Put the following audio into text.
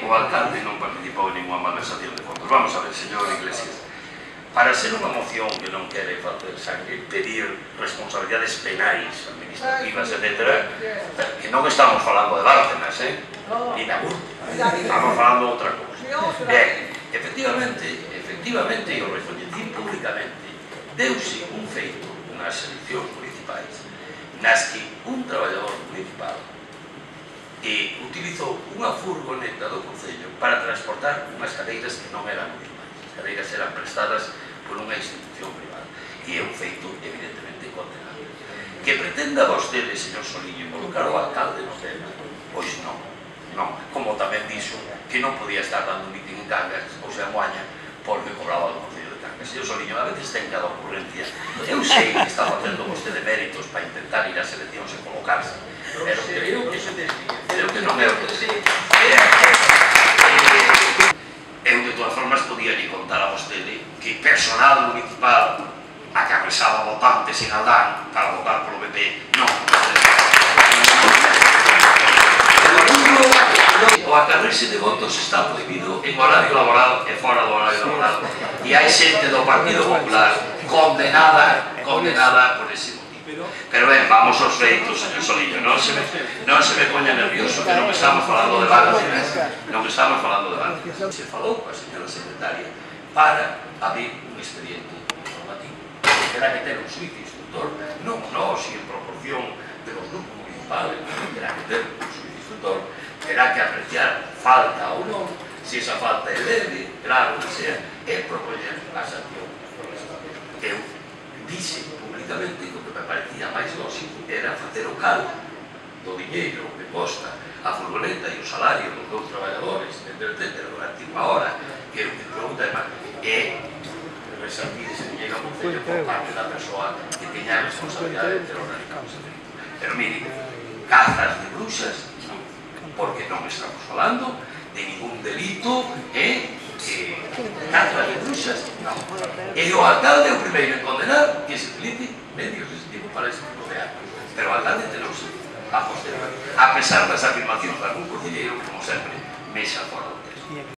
o alcalde non participou en ninguna malversación de fondos. Vamos a ver, señor Iglesias, para ser unha moción que non quere facer sangue, pedir responsabilidades penais, administrativas, etc., que non estamos falando de Bárcenas, ni de Agurto, estamos falando de outra cousa. Ben, efectivamente, e o recoñecín públicamente, deuse un feito nas eleccións municipais nas que un traballador municipal utilizou unha furgoneta do Concello para transportar unhas cadeiras que non eran municipais. As cadeiras eran prestadas por unha institución privada. E é un feito, evidentemente, condenable. Que pretenda vostede, señor Soliño, involucrar o alcalde no tema, pois non. Como tamén dixo que non podía estar dando un mitin en Cangas, ou sea, Moaña, porque cobraba do Concello de Cangas. Señor Soliño, a veces ten cada ocurrencia. Eu sei que está facendo vostede méritos para intentar ir ás eleccións e colocarse, pero creo que non é o que sei. Eu, de todas formas, podía contar a vostede que personal municipal acarrexaba votantes en Aldán para votar polo PP. Non. O acarrexe de votos está prohibido en horario laboral e fora do horario laboral. E hai xente do Partido Popular condenada por ese motivo. Pero ben, vamos aos feitos, señor Soliño. Non se me poña nervioso, que non estamos falando de Bárcenas. Se falou coa señora secretaria para abrir un expediente informativo. Terá que ter un xuicio instructor, non si en proporción de los grupos municipales, terá que ter un xuicio instructor, terá que apreciar falta ou non, se esa falta é leve, claro que sea, e propoñer a sanción. Eu dixe públicamente que o que me parecía máis lógico era facer o cálculo do diñeiro que costa a furgoneta e o salario dos dous traballadores, etc., durante unha hora, que é o que pregunta é resartir ese diñeiro ao Concello por parte da persoa que teña a responsabilidade de ter o radicado. Pero mire, cazas de bruxas, porque non estamos falando de ningún delito, cazas de bruxas, non. E o alcalde é o primeiro en condenar que se utilice medios deste tipo para ese tipo de actos. Pero o alcalde tenose a posterior, a pesar das afirmacións de algún concelleiro, como sempre, mexa fora do texto.